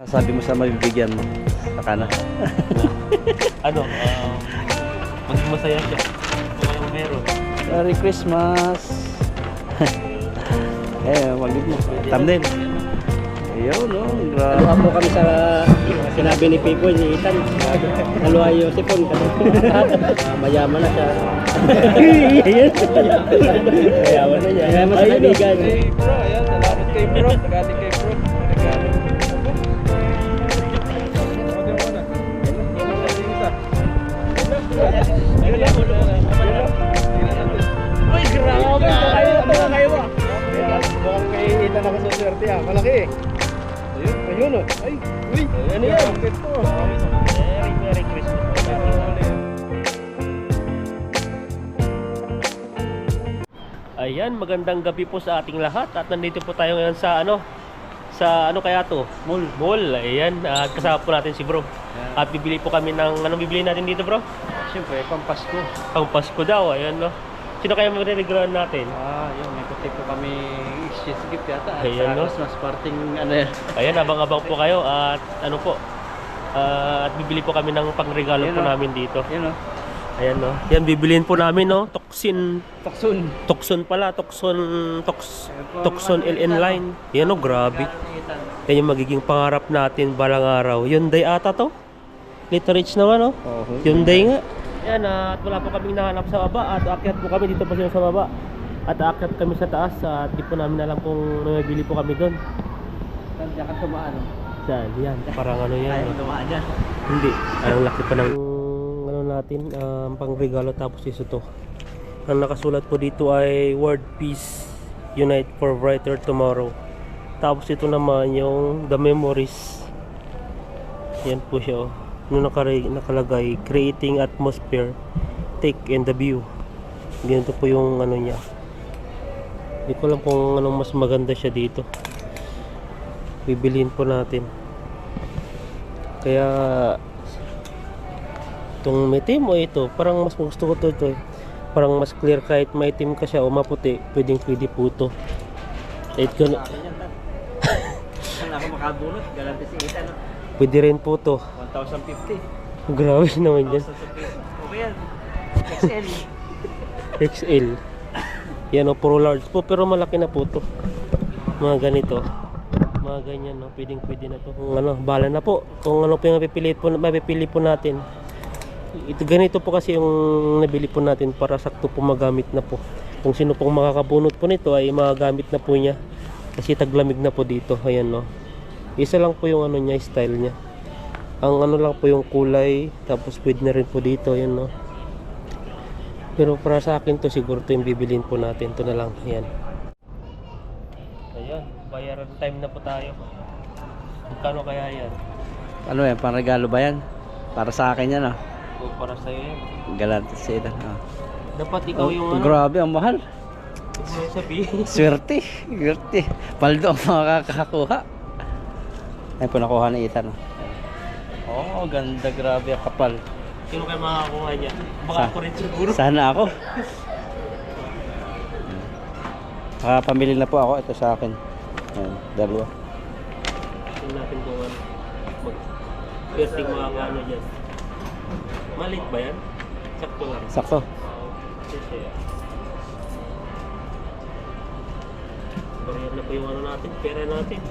Sabi mo sa mabibigyan mo. Saka na. Ano, maging masaya siya kung anong meron. Merry Christmas! Wagid mo. Thumbnail. Ayun, no? Grabe. Naluha po kami sa sinabi ni Pipoy, ni Ethan. Naluha yung sipon. Mayaman na siya. Mayaman na niya. Mayaman sa kaibigan. Hey bro, ayan, salamat kay bro. Nagaling kay bro. Nagaling. Uy, grabe! Kayo ba? Mukhang kay Ethan nakasaswerte ah. Malaki eh. Ayun oh. Ay, uy. Ano yan? Bakit to? Merry Christmas. Ayan, magandang gabi po sa ating lahat. At nandito po tayo ngayon sa ano kaya to? Mall. Ayan, at kasama po natin si bro. At bibili po kami ng, anong bibili natin dito bro? Siyempre, pampasko. Pang Pasko daw, ayan no. Sino kaya mariregalan natin? Yung may puti po kami exchange gift yata. Ayan, no? Christmas parting ano yan. Ayan, abang-abang po kayo at ano po. At bibili po kami ng pangregalo Ayan, po no? namin dito. Yun o. Ayan no. Yan bibiliin po namin no. Taksun. Tucson LN line. Yan no, grabe. Yan yung magiging pangarap natin balang araw. Hyundai ata to. Little rich naman no. Hyundai nga. Yan at wala po kaming nahanap sa baba at aakyat po kami dito pa sila sa baba. At aakyat kami sa taas at di po namin alam kung namibili po kami doon. Diyan ka tumaan. Saan? Yan. Parang ano yan. Ayaw no? tumaan dyan. Hindi. Ang laki pa ng ano natin, pang regalo tapos isa to. Ang nakasulat po dito ay World Peace Unite for Brighter Tomorrow. Tapos ito naman yung The Memories. Yan po siya oh. Ano nakalagay, creating atmosphere, take in the view. Ganito po yung ano niya. Hindi ko alam kung anong mas maganda siya dito. Bibiliin po natin. Kaya itong itim o ito, parang mas gusto ko ito. Parang mas clear kahit maitim ka siya o maputi, pwede po ito. Kahit gano'n. Saan ako makabunot? Galante si Ethan. Pwede rin po ito. 1,050. Grabe naman yan. Okay yan. XL. XL. Yan o, puro large po pero malaki na po ito. Mga ganito. Mga ganyan no, pwede na to. Kung ano, bala na po. Kung ano po yung mapipili po natin. Ito ganito po kasi yung nabili po natin para sakto po magamit na po. Kung sino pong makakabunot po nito ay magagamit na po niya. Kasi taglamig na po dito. Ayan no. Isa lang po yung ano niya, style niya. Ang ano lang po yung kulay, tapos pwede na rin po dito, yan no. Pero para sa akin to siguro to yung bibilin po natin, to na lang, yan. Ayan, bayaran time na po tayo. Magkano kaya yan? Ano yan? Panregalo ba yan? Para sa akin yan ah. O para sa'yo yan. Galante si Ethan. Dapat ikaw yung ano, Grabe, ang mahal. huwag mo sabihin. Swerte. Paldo ang makakakuha. Ay po nakuha ni Ethan. Oh, ganda, grabe ang kapal. Sino kayo makakakuha niya? Baka ako rin siguro. Sana ako. Pamili na po ako. Ito sa akin. Ayan, dalawa. Tingnan natin kung ano. Mag-piercing makakaano dyan. Malit ba yan? Sakto lang. Sakto. Bayar na po yung ano natin, pera natin.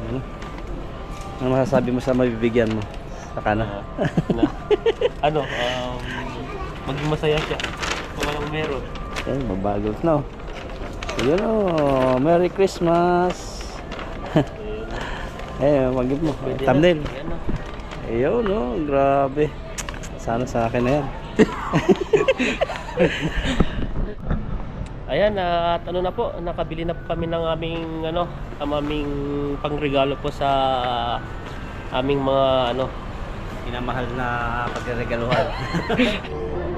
Ano masasabi mo sa mabibigyan mo? Saka na. Ano, maging masaya siya kung anong meron. Ayan, mabago na. Yun o. Merry Christmas. Wagid mo. Thumbnail. Ayan, no? Ayun o. Grabe. Sana sa akin na yan. Ayan, at ano na po, nakabili na po kami ng aming pangregalo po sa aming mga Pinamahal na pagregaluhan.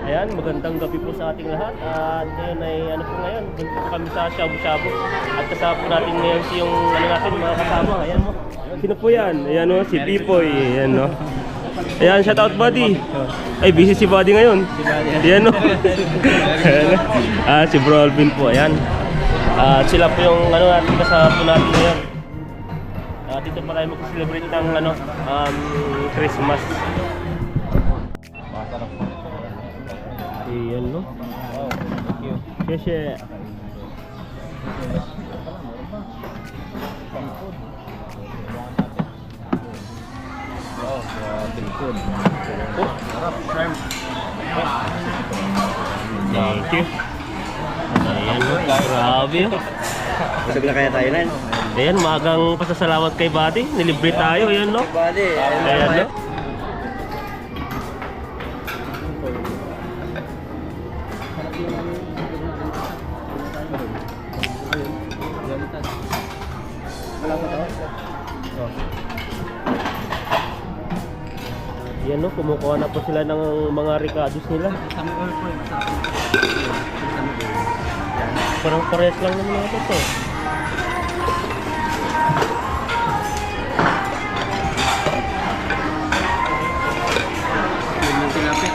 Ayan, magandang gabi po sa ating lahat. At ngayon ay ngayon, punta po kami sa shabu-shabu. At kasama po natin ngayon si yung natin mga kasama. Ayan mo. Sino po yan? Ayan o, si Pipoy. Ayan no. Ayan, shout out buddy. Ay, busy si buddy ngayon. Ayan no. Si Bro Alvin po. Ayan. At sila po yung natin kasama po natin ngayon. Dito pa tayo mag-celebrate ng ano, Christmas. Ayan, no? Oh, thank you. Kasi Oh, grabe good. Oh, sarap. Shrimp. thank you. Ayan, no? Grabe, oh. Busog na kaya tayo na. Ayan, magang pasasalamat kay Buddy. Nilibre tayo, ayan, no? Buddy, Ayan, no? Yan, no? Kumukuha na po sila ng mga ricados nila. Parang pares lang naman ito to. Yun yung tilapit.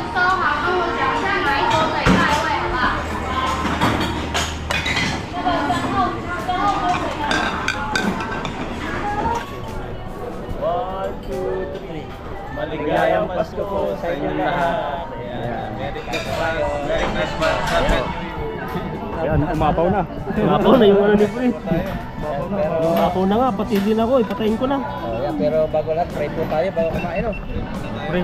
收好，跟我讲一下哪一周的一块位，好不好？那个身后多水的。 1, 2, 3. Maligayang Pasko po sa inyo lahat. Ayan. Merry Christmas. Merry Christmas. Happy New Year. Yan, umapaw na. Umapaw na yung ano ni Pre. Umapaw na nga, pati din ako, ipatayin ko na. Oh, yeah, pero bago lahat, pray po tayo bago kumain, oh. Pre,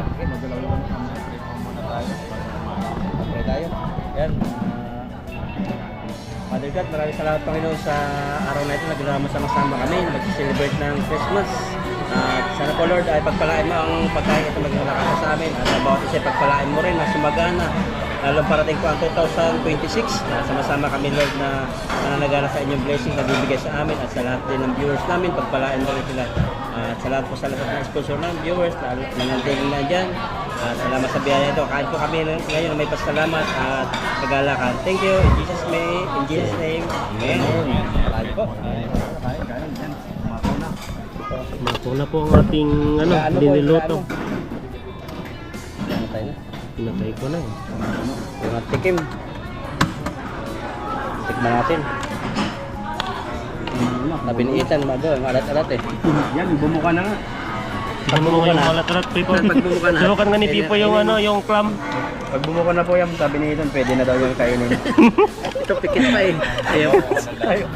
Pray tayo. Yan. Father God, maraming salamat Panginoon sa araw na ito. Nagsama-sama kami na mag-celebrate ng Christmas. At sana po Lord ay pagpalain mo ang pagkain ito maging nakaka sa amin. At bawat isa pagpalain mo rin na sumagana. Lalong parating po ang 2026 na sama-sama kami Lord na nananagana sa inyong blessing na bibigay sa amin at sa lahat din ng viewers namin. Pagpalain mo rin sila. At salamat po sa lahat ng sponsor ng viewers na nanantigin na dyan. At salamat sa biyaya ito. Kain po kami ngayon na may pasalamat at kagalakan. Thank you. In Jesus' name. Amen. Kain po. umapaw na po ang ating ano, diniluto. Ano tayo na? Pinatay ko na eh. Yung at tikim. Tikman natin. Napiniitan, malat-alat eh. Yan, bumuka na nga. Pag bumuka yung malat-alat, people. Pag bumuka na. Subukan nga ni Pipo yung ano, yung clam. Pag bumuka na po yan, sabi ni Ethan, pwede na daw yung kainin. Ito pikit pa eh. Ayaw. Ayaw.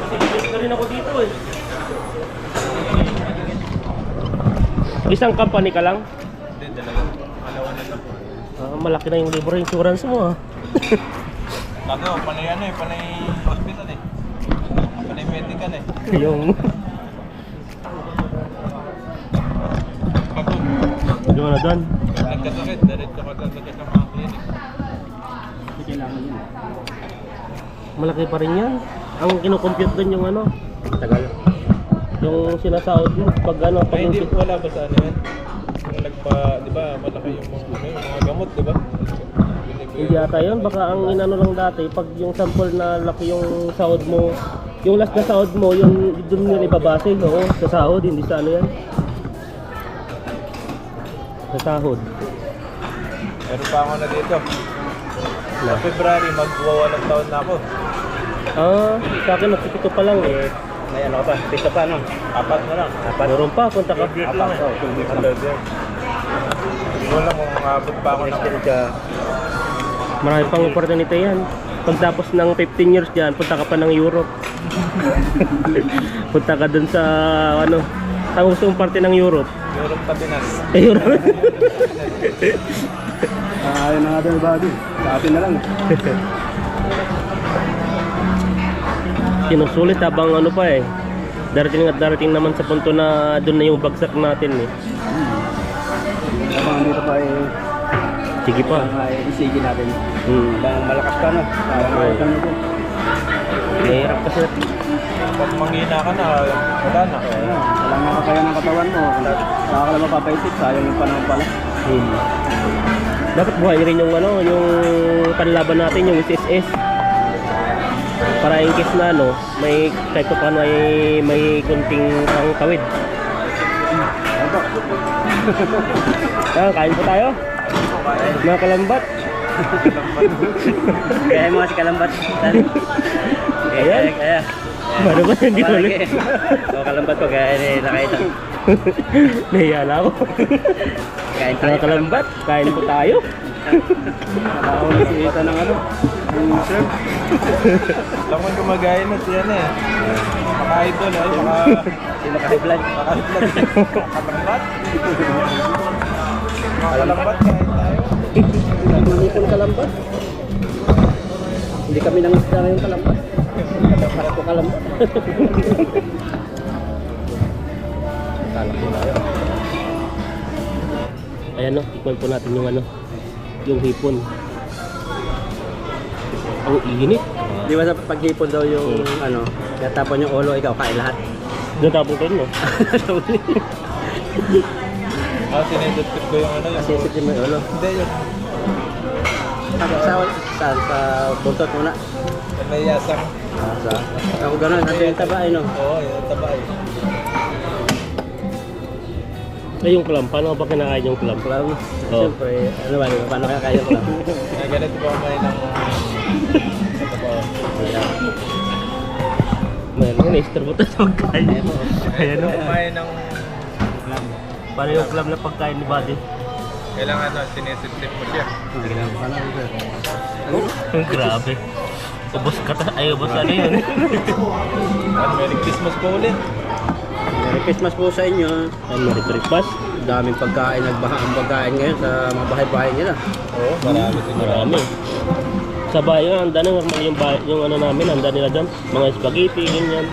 Kasi rin ako dito eh. Isang company ka lang? Hindi, dalawa na lang po. Malaki na yung labor insurance mo ah. Bago, panay ano eh, panay hospital eh. Panay medical eh. Yung Bago, yung ano doon. nagkasakit, diretso ka sa mga clinic. Kailangan yun. Malaki pa rin yan. Ang kinukompute doon yung ano, Tagal. yung sinasahod mo pag ano, pag Ay, hindi yung po wala ba sa ano yan? Yung nagpa, di ba, malaki yung mga gamot, di ba? hindi ata yun, baka ang inano lang dati, pag yung sample na laki yung sahod mo, yung last na sahod mo, yung doon nila ibabase, oo, sa sahod, hindi sa ano yan. Sa sahod. Meron pa ako na dito. Sa February, magwawalang taon na ako. Sa akin, nagpipito pa lang eh. May ano pa? Pito pa no? Apat na lang. Meron pa, punta ka. Apat. Oh, 2 weeks na. Hindi ko lang kung abot pa ako ng Marami pang opportunity yan. Pagtapos ng 15 years dyan, punta ka pa ng Europe. Punta ka dun sa, ano, ang gusto mong parte ng Europe. Europe Tabinas. Europe. Ayaw na nga daw yung bago. Sa atin na lang. Sinusulit habang ano pa eh. Darating at darating naman sa punto na doon na yung bagsak natin eh. Habang dito pa Sige pa. isigin natin. Habang malakas ka, no? Okay. Mahirap kasi. Pag manghina ka na, wala na. Walang nakakaya ng katawan mo. Saka ka lang mapapaisip, sayang yung panahon pala. Dapat buhay rin yung ano, yung panlaban natin, yung SSS. Para in case na ano, may kahit pa paano ay may kunting pang kawid. Kain po tayo. Mga kalambat. Kaya mo si Kalambat. Ayan. Kaya. Ano ba hindi ko ulit? O, Kalambat ko, kaya nakita. Nahiyala ako. Kain tayo. Mga kalambat, kain po tayo. Nakakaw na si Ethan ng ano, yung serve. Lang mo gumagaya na siya na eh. Maka-idol ay, Sino ka-vlog? makalambat. Makalambat kahit tayo. Hindi ko kalambat. Hindi kami nangisda ngayong kalambat. Kalambat ko kalambat. Ayan no, tikman po natin yung ano, yung hipon. Ang init. Di ba sa paghipon daw yung ano, tatapon yung ulo, ikaw kain lahat. Doon tapos ko no. Sinidot ko yung ano. Kasi isip mo yung ulo. Hindi yun. Sa buntot muna. May yasang. Ako gano'n, nasa yung taba, no? Oo, yung taba eh. Ay yung clam, paano ba kinakain yung clam? Clam. Oo. Siyempre, ano ba, di ba? Paano kaya kaya clam? Ay, ganito ba kumain ng... Ito po. Meron yun, extra buta sa pagkain. Ayan no. Kumain ng... Paano yung clam na pagkain ni Buddy? Kailangan sinisip-sip mo siya. Grabe. Ubus ka ta. Ay, ubus ano yun? Merry Christmas po ulit. Merry Christmas po sa inyo. Ay, Merry Christmas. Daming pagkain, nagbaha ang pagkain ngayon sa mga bahay-bahay nila. Oo, marami siguro. Marami. Sa bahay, handa na normal yung bahay, yung ano namin, handa nila dyan. Mga spaghetti, ganyan.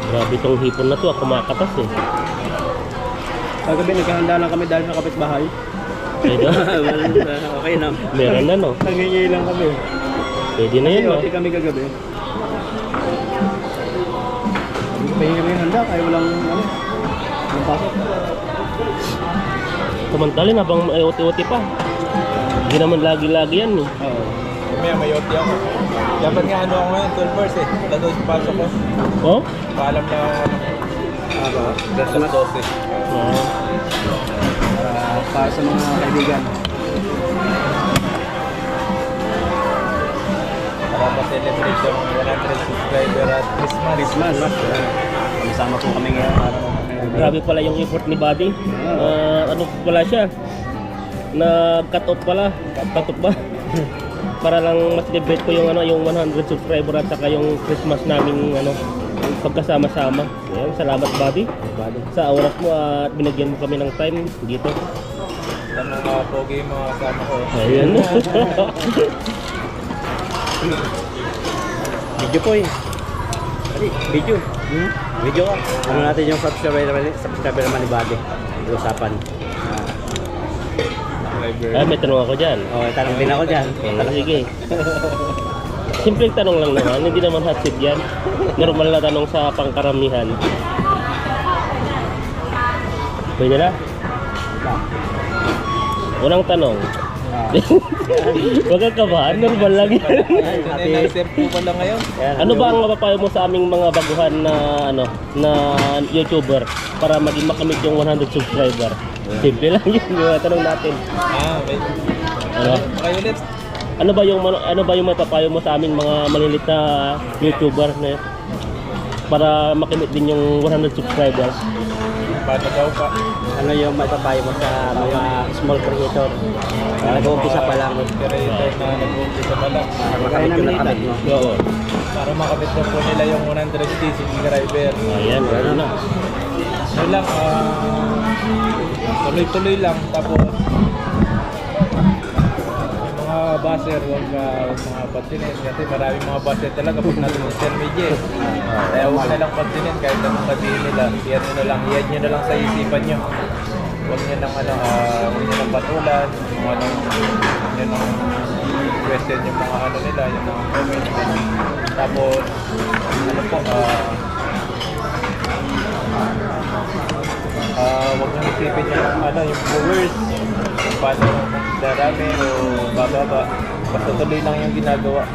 Grabe itong hipon na to, kumakatas eh. Kagabi naghahanda lang kami dahil sa kapitbahay. Pwede, Okay na. meron na no. Nangingi lang kami. Pwede na yun no. Kasi kami kagabi. Pahingi kami ng handa kaya walang ano. Walang pasok. Samantalin habang may uti-uti pa. Hindi naman lagi-lagi yan eh. Oo. May OT ako. Dapat nga ano ako ngayon, 12 hours eh. Lalo yung pasok ko. Oh? Paalam na Christmas. 12. Para sa mga kaibigan. Para ma-celebrate yung 100 subscriber at Christmas. Kasama po kami ngayon para Grabe pala yung effort ni Buddy. Ano pala siya? Nag-cut off pala. Cut off ba? Para lang ma-celebrate ko yung ano, yung 100 subscriber at saka yung Christmas namin ano, pagkasama-sama. Ayan, salamat Buddy. Sa oras mo at binigyan mo kami ng time dito. Ang mga pogi yung mga kasama ko. Ayan. Video po eh. Video. Video ka. Ano natin yung subscriber naman ni Buddy. Usapan. Ay, may tanong ako dyan. Okay, tanong din ako dyan. Sige. Simpleng tanong lang naman, hindi naman hot seat yan. Normal na tanong sa pangkaramihan. Pwede na? Unang tanong. Huwag kang kabahan, normal lang yan. Naisip po pala ngayon. Ano ba ang mapapayo mo sa aming mga baguhan na ano na YouTuber para maging makamit yung 100 subscriber? Simple lang yun, yung tanong natin. May... Ano? Kayo ulit. Ano ba yung mapapayo mo sa aming mga malilit na YouTuber na para makimit din yung 100 subscribers? Paano daw pa? Ano yung matapayo mo sa mga small creator? Nag-uumpisa pa lang. Creator na nag-uumpisa pa lang. Makamit yung nakamit mo. Oo. Para makapit na po nila yung 100k subscriber. Ayan, ano na. Yun lang, tuloy-tuloy lang. Tapos, yung mga basher, huwag mga pansinin. Kasi maraming mga basher talaga pag nasa social media. Kaya huwag na lang pansinin kahit anong sabihin nila. Iyan nyo na lang sa isipan nyo. Huwag nyo nang huwag nyo nang patulan. Huwag nyo nang question yung mga nila, yung mga comment. Tapos, huwag nyo isipin yung viewers. Kung paano darami o bababa. Basta tuloy lang yung ginagawa.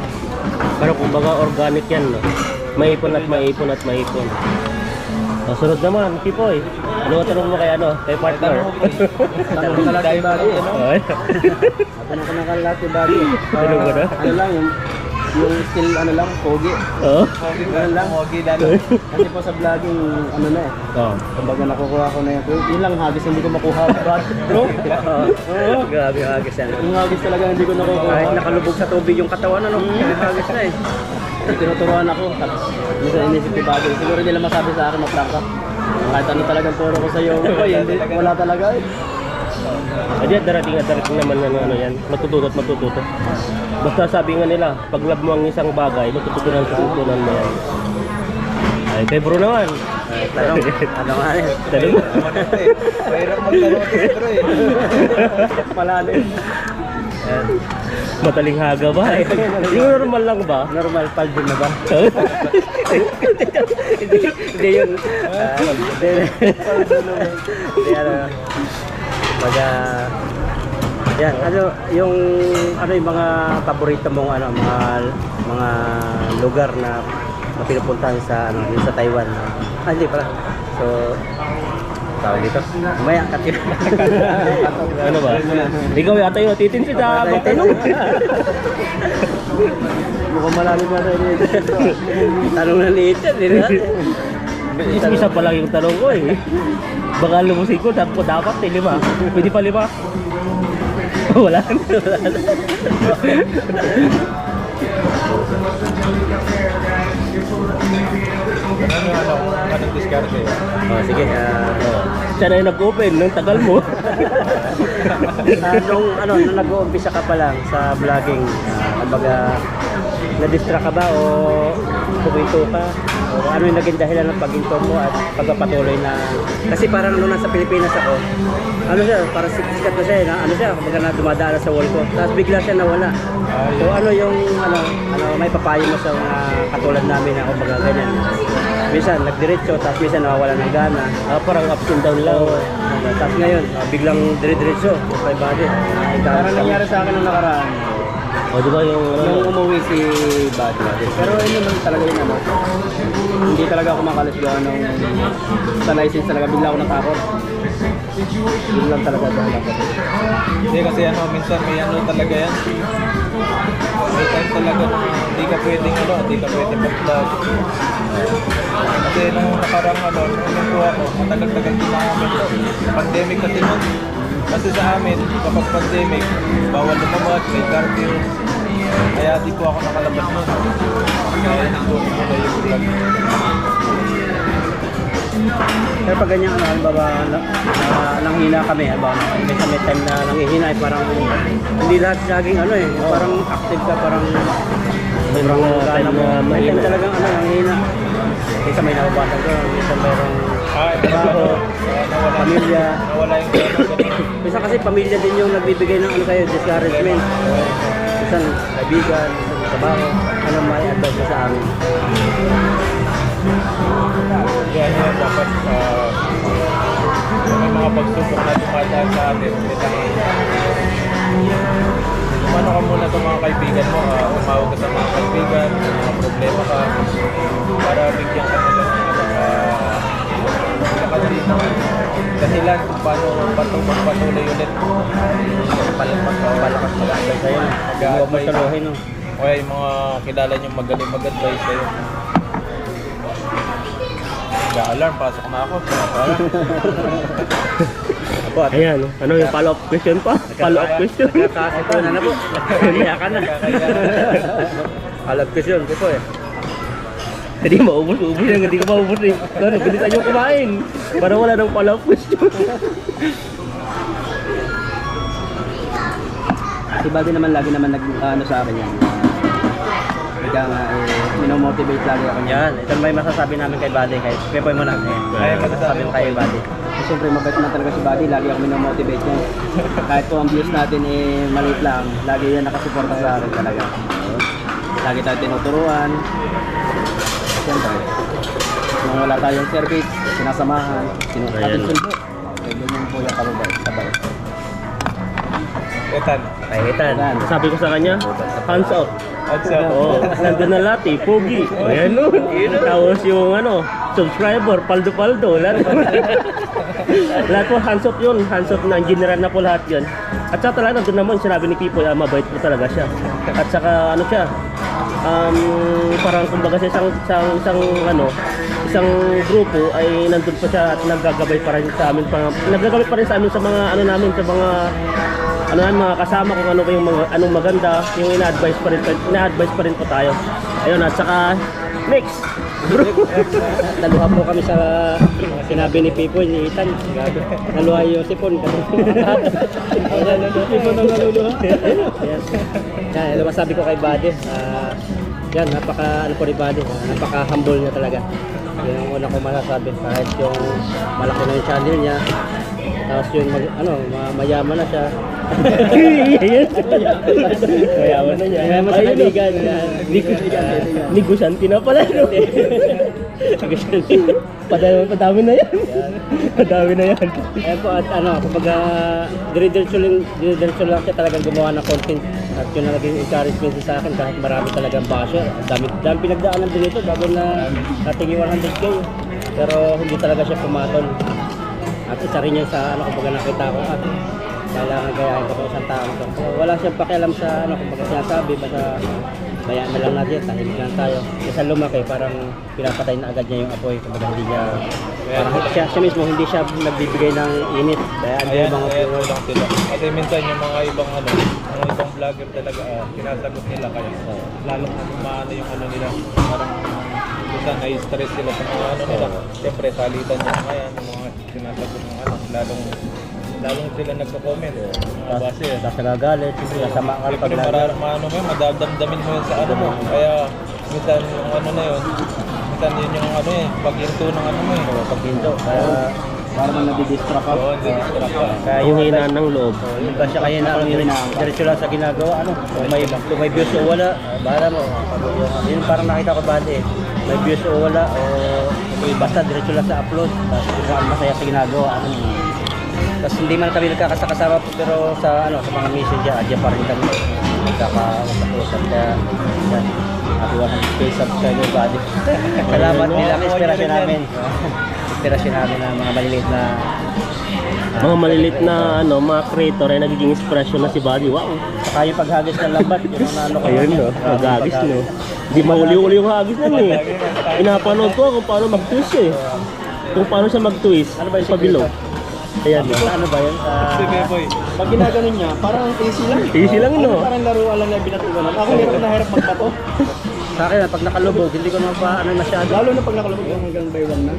Pero kumbaga organic yan, no? Maipon at maipon at maipon. Sunod naman, Pipoy. Ano ang tanong mo kay kay partner? Tanong ko na lang kay Bagay. Ay. Tanong ko na lang kay Bagay. Tanong ko na? Ano lang, yung still pogi. Oo. Ganun lang. Pogi lalo. Kasi po sa vlogging, Oo. kumbaga nakukuha ko na yun lang hagis hindi ko makuha. Bro? Oo. Grabe yung agis yan. Yung hagis talaga hindi ko nakukuha. Kahit nakalubog sa tubig yung katawan, agis na eh. Tinuturuan ako. Tapos, minsan inisip ko bagay. Siguro nila masabi sa akin, maplangka. Kahit ano talagang turo ko sa iyo. Hindi, wala talaga eh. Adi at darating naman ano yan. Matututo. Basta sabi nga nila, pag love mo ang isang bagay, matututunan mo yan. Ay, kay Bro naman. Tanong, ano nga eh. Tanong mo. Mahirap magtanong dito eh. Malalim. Mataling haga ba? Yung normal lang ba? Normal paldin na ba? Hindi yun. Hindi yan, yung mga paborito mong mga lugar na pinupuntahan sa yung sa Taiwan. Hindi pala. So tawag dito. Mamaya cut yun. Ano ba? Ikaw yata yung natitinsin sa abang tanong. Mukhang malalim na tayo dito. Tanong na ni Ethan, Isa pa lang yung tanong ko eh. Baka lumusin ko, dapat 5. Pwede pa 5? Wala. Anong diskarte? Sige. Siya na yung nag-open, nung tagal mo. Nung nag-uumpisa ka pa lang sa vlogging, kumbaga, na-distract ka ba o puminto ka? O ano yung naging dahilan ng paghinto mo at pagpapatuloy na... Kasi parang nung nasa Pilipinas ako, parang sikat na siya, kumbaga na dumadaan sa wall ko. Tapos bigla siya nawala. So may papayo mo sa mga katulad namin na kumbaga ganyan. Minsan nagdiretso, tapos minsan nawawala ng gana. Parang ups and down lang. Tapos ngayon, biglang dire-diretso. Kay body. Parang nangyari sa akin nung nakaraan. O diba yung... Nung umuwi si Buddy. Pero yun naman talaga yun hindi talaga ako makalis gawa nung sa license talaga. Bigla ako natakot. Biglang talaga ako. Hindi kasi minsan may talaga yan. May time talaga na hindi ka pwedeng mag-vlog. Kasi nung nakarang nung kuha ko, matagal-tagal din namin to. Pandemic kasi nun. Kasi sa amin, kapag pandemic, bawal lumabas, may curfew. Kaya di ko ako nakalabas nun. Kaya hindi ko na yung vlog. Pero pag ganyan, halimbawa, nanghina kami, may time na nanghihina, parang hindi lahat laging parang active ka, parang May mga time na may time mahina. talagang nanghihina. Isa may nakabatan ko, isa mayroong trabaho, pamilya. Nawala yung gano'n. Isa kasi pamilya din yung nagbibigay ng discouragement. Isa kaibigan, isa trabaho, may advice mo sa amin. Kaya dapat may mga pagsubok na dumadaan sa atin. Umano ka muna sa mga kaibigan mo, tumawag ka sa mga kaibigan, mga problema ka, para bigyan ka nila ng dahilan kung paano magpatuloy ulit. Palakas mag-advise sa'yo. Huwag mo saluhin, no? Kaya yung mga kilala nyo magaling mag-advise sa'yo. Nag-alarm, pasok na ako. Ayan, ano yung follow-up question pa? Follow-up question. Ito na po. Kaya ka na. Follow-up question ko po eh. Hindi maubos yan, hindi ko maubos eh. Ano, bilisan nyo kumain. Para wala nang follow-up question. Si Buddy naman lagi naman ano sa akin yan. Kaya nga, minomotivate lagi ako niya. Yan, ito may masasabi namin kay Buddy. Kay Pepoy mo na. Ay, masasabi mo kay Buddy. Siyempre mabait na talaga si Buddy, lagi ako minomotivate niya. Kahit po ang views natin maliit lang, lagi yan nakasuporta sa akin talaga. Lagi tayo tinuturuan. Siyempre, kung wala tayong service, sinasamahan, Ayan. sundo. Okay, ganyan po yung kababay. Etan. Pahitan. Sabi ko sa kanya, hands off. What's up? Oo, nandun na lahat eh, pogi. Ayan no. Tapos yung ano, subscriber, paldo-paldo, lahat. Lahat po, hands off yun. Hands off na, general na po lahat yun. At saka talaga, nandun naman, sinabi ni Pipoy, mabait po talaga siya. At saka ano siya, parang kumbaga sa isang grupo ay nandun pa siya at naggagabay pa rin sa amin, naggagabay pa rin sa amin sa mga ano namin, sa mga mga kasama kung ano yung mga anong maganda, yung ina-advise pa rin po tayo. Ayun, at saka next bro. Naluha po kami sa sinabi ni Pipoy, ni Ethan. Naluha yung sipon. Sipon ang naluluha. Yan, ito masabi ko kay Buddy. Yan, ano po ni Buddy. Napaka-humble niya talaga. Yan ang una ko masasabi. Kahit yung malaki na yung channel niya. Tapos yung mayaman na siya. Mayaman na niya. Mayaman sa kaibigan. Negosyante na pala, no? Padami na yan. Padami na yan. Ayan po, at kumbaga, dire-diretso lang siya talagang gumawa ng content. At yun na naging encouragement sa akin kahit marami talagang basher. Dami pinagdaanan din ito bago na natingin 100k. Pero hindi talaga siya pumaton. At isa rin yan sa kumbaga nakita ko at kailangan gayahin ko isang tao to. So, wala siyang pakialam sa kumbaga sinasabi, basta bayaan na lang natin, tahimik lang tayo. Kasi lumaki, parang pinapatay na agad niya yung apoy. Kumbaga hindi niya, parang siya mismo hindi siya nagbibigay ng init. Bayaan niya yung mga Ayan lang sila. Kasi minsan yung mga ibang mga ibang vlogger talaga, sinasagot nila kaya lalong maano yung nila. Parang minsan na-stress sila sa mga nila. Siyempre, salitan niya kaya ng mga sinasagot ng lalong sila nagko-comment. Mga base. tapos nagagalit, kasama ka Siyempre, pag madadamdamin mo yun sa mo. Kaya minsan yung na yun, minsan yun yung pag-into ng mo paghinto. Kaya Parang nadidistract ako. Oo, hindi distract ka. kaya Yung hinaan ng loob. Yung ba siya kaya na diretso lang sa ginagawa, kung may views o wala, bahala mo. Yun parang nakita ko Buddy, may views o wala, o basta diretso lang sa upload, tapos kung masaya sa ginagawa, tapos hindi man kami nagkakasama pero sa sa mga messenger, adyan pa rin kami nagkakausap. Kaya yan, at 100k subscriber Buddy. Salamat nila ang inspirasyon namin. Inspirasyon namin ng mga maliliit na Mga malilit na mga creator ay nagiging inspirasyon na si Buddy. Wow. saka yung paghagis ng lambat, yun ang ko. Ayun no, mag-agis no. Hindi mauli-uli yung hagis nun eh. Pinapanood ko kung paano mag-twist eh. Kung paano siya mag-twist. Ano ba yung Pabilog. Ayan no. Ano ba yun? Sige, boy. Pag ginaganon niya, parang easy lang. Easy lang no. Parang laruan lang niya binatugan. Ako hirap na hirap magbato. Sa akin, pag nakalubog, hindi ko naman pa masyado. Lalo na pag nakalabog yung hanggang by one na.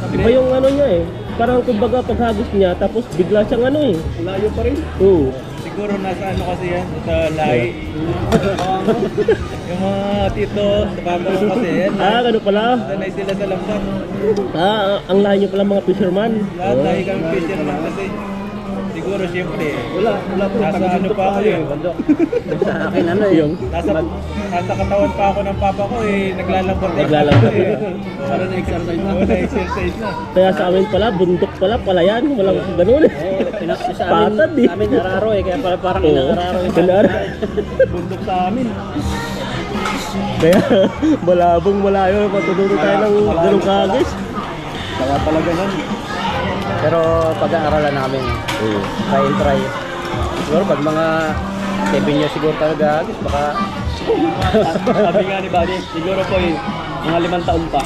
Iba yung niya eh. Parang kumbaga paghagis niya tapos bigla siyang Layo pa rin. Oo. Siguro nasa kasi yan, sa lahi. Yung mga tito, sa papa ko kasi yan. Ganun pala. Sanay sila sa lambat. Ang lahi niyo pala mga fisherman. Lahat tayo kami fisherman kasi. Siguro siyempre. Wala po. Nasa pa ako eh. Sa akin, Yung Nasa katawan pa ako ng papa ko naglalambot. Naglalambot. Para na-exercise na. Na-exercise na. kaya sa amin pala, bundok pala, palayan. Walang ganun eh. Sa Patad eh. amin araro kaya parang Oo. inararo. Bundok sa amin. Kaya malabong malayo. Matuturo tayo ng ganung kagis. Kaya talaga nun. Pero pag-aaralan namin, try and try. Siguro pag mga 7 years siguro talaga, baka Sabi nga ni Buddy, siguro po mga 5 taon pa.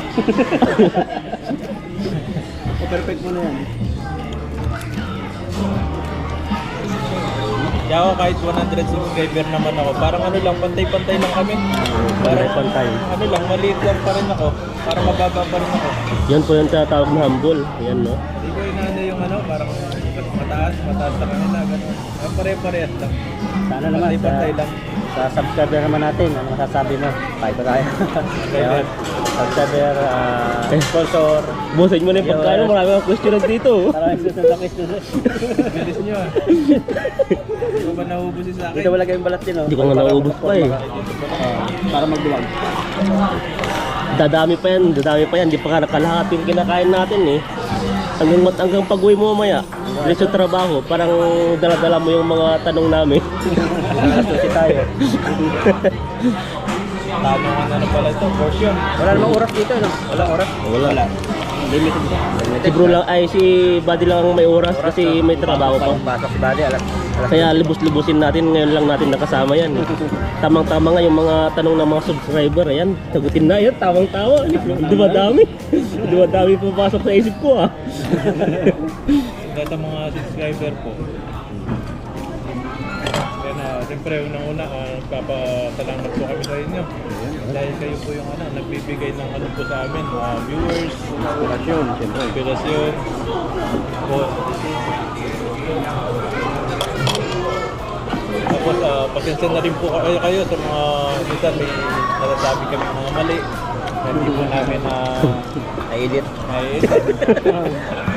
O perfect mo na yan. Kaya ako kahit 100 subscriber naman ako, parang lang, pantay-pantay lang kami. Pantay. Lang, maliit lang pa rin ako. Para mababa pa rin ako. Yan po yung tinatawag na humble. Yan no. Hindi ko inaano yung ano, parang mataas sa kanila, gano'n. Pare-parehas lang. Sana naman Pantay-pantay lang. sa subscriber naman natin, ano masasabi mo? Tayo pa tayo. Ayun. Subscriber, sponsor. Busin mo na yung pagkain, marami akong question dito. Parang susunod na question. Bilis nyo ah. Hindi ko ba nauubusin sa akin? Dito wala kayong balat din, oh. Hindi ko nga naubos pa eh. Para magduwag. Dadami pa yan, hindi pa nga nakalahat yung kinakain natin eh. Hanggang pag-uwi mo mamaya, diretso trabaho, parang dala-dala mo yung mga tanong namin. Susi tayo. Tamang ano pala ito, portion. Wala namang oras dito, no? Wala oras? Wala. Limited ba? Si bro lang, si Buddy lang ang may oras kasi may trabaho pa. Pasok si Buddy, alas. Kaya libus-libusin natin, ngayon lang natin nakasama yan. Eh. Tamang-tama nga yung mga tanong ng mga subscriber, ayan, sagutin na yan, tawang-tawa. Dumadami pupasok sa isip ko ah. Lahat ng mga subscriber po. Kaya na, siyempre unang-una, nagpapasalamat po kami sa inyo. Dahil kayo po yung nagbibigay ng ano po sa amin, viewers, Inspirasyon, siyempre. inspirasyon. Po. Tapos, pasensya na rin po kayo sa mga, minsan may nalasabi kami mga mali. Hindi po namin Na-edit.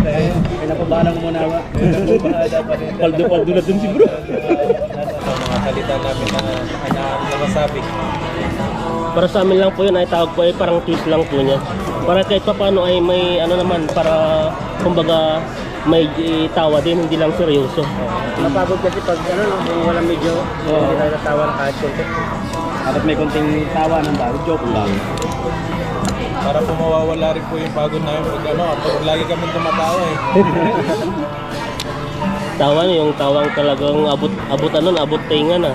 dahil Pinapabalang mo muna ba? Pinapabahala pa rin. Paldo-paldo na dun si bro. Sa mga salita namin na nakasabi. Para sa amin lang po yun ay tawag po ay parang twist lang po niya. Para kahit pa paano ay may ano naman para kumbaga may tawa din, hindi lang seryoso. Mapagod kasi pag kung walang medyo, hindi tayo natawa na kahit konti. Dapat may konting tawa ng bago, joke lang. Para po mawawala rin po yung pagod namin pag lagi kami tumatawa eh. Tawa niyo yung tawang talagang abot tinga na.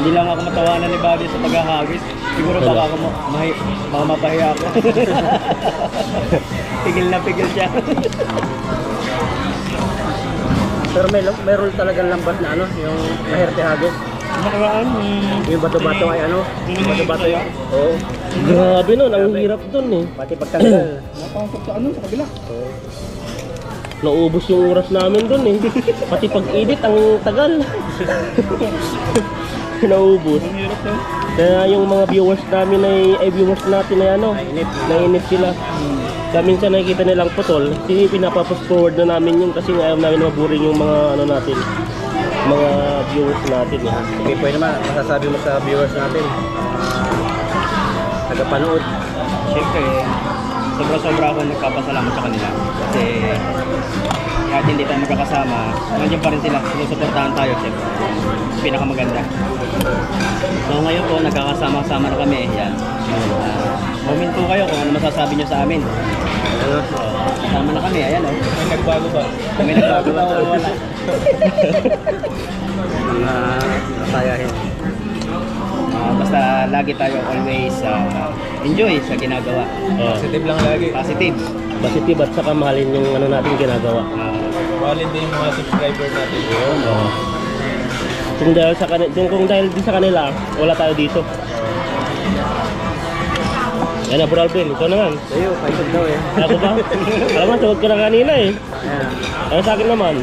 Hindi lang ako matawanan ni Buddy sa paghahagis. Siguro baka ako baka mapahiya ako. Pigil na pigil siya. Pero may role talagang lambat na yung maherte hagis. Makaraan. Yung bato-bato ay yung bato-bato yun. Oo. Grabe nun, ang hirap dun eh. Pati pagtanggal. Napangkot sa sa kabila. Naubos yung oras namin dun eh. Pati pag-edit ang tagal. Naubos. Kaya yung mga viewers namin ay viewers natin ay nainip sila. Kaya minsan nakikita nilang putol, pinapapost forward na namin yun kasi ayaw namin maburing yung mga natin, mga viewers natin. Okay, pwede naman. Masasabi mo sa viewers natin, tagapanood. Siyempre, sobra-sobra ako nagpapasalamat sa kanila. Kasi kahit hindi tayo magkakasama, nandiyan pa rin sila. Sinusuportahan tayo, siyempre. Pinakamaganda. So ngayon po, nagkakasama-sama na kami. Yan. Comment po kayo kung ano masasabi nyo sa amin. Kasama na kami, ayan o. May nagbago ba? May nagbago ba o wala? Mga masayahin. Basta lagi tayo always enjoy sa ginagawa. Positive lang lagi. Positive. Positive at saka mahalin yung natin ginagawa. Mahalin din yung mga subscriber natin. Kung dahil din sa kanila, wala tayo dito. Yan na, Bro Alvin, ikaw naman. Sa'yo, paisog daw eh. Ako ba? Alam mo, tawag ka na kanina eh. Ayan. Ano sa akin naman?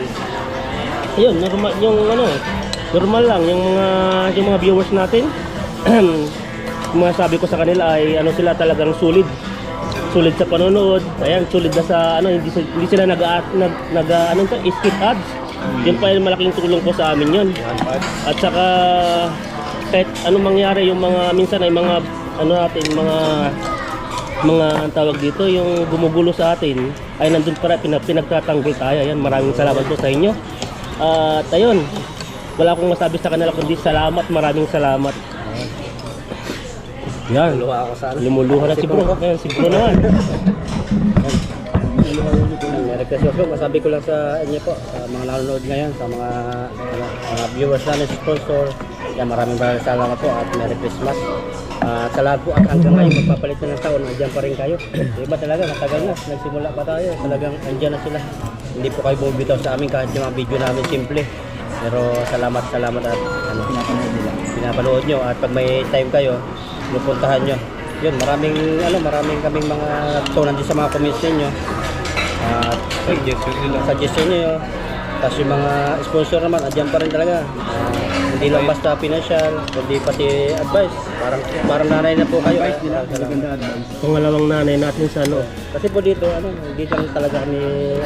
Ayun, normal lang yung mga viewers natin. Yung mga sabi ko sa kanila ay sila talagang sulit sa panonood. Ayan, sulit na sa hindi sila skip ads. Yun pa yung malaking tulong po sa amin yun. At saka kahit anong mangyari yung mga minsan ay mga ang tawag dito, yung gumugulo sa atin ay nandun para pinagtatanggol tayo. Ayan, maraming salamat po sa inyo. At ayun, wala akong masabi sa kanila kundi salamat, maraming salamat. Yan, Luha ako sa lumuluha na si bro. Ayan, si bro naman. Merry Christmas po. Masabi ko lang sa inyo po, sa mga nanonood ngayon, sa mga viewers namin, sponsor. Yan, maraming salamat po at Merry Christmas. Sa lahat po at hanggang ngayon magpapalit na ng taon, nandiyan pa rin kayo. Iba talaga, matagal na, nagsimula pa tayo, talagang andyan na sila. Hindi po kayo bumibitaw sa amin kahit yung mga video namin simple. Pero salamat at pinapanood nyo at pag may time kayo, pupuntahan nyo. yun, maraming kaming mga tunan din sa mga comments ninyo. At Suggestion nila. suggestion nyo. Tapos yung mga sponsor naman, andyan pa rin talaga. Hindi lang basta financial, kundi pati advice. Parang nanay na po kayo. Maganda advice. Pangalawang nanay natin sa ano. Kasi po dito, dito lang talaga kami,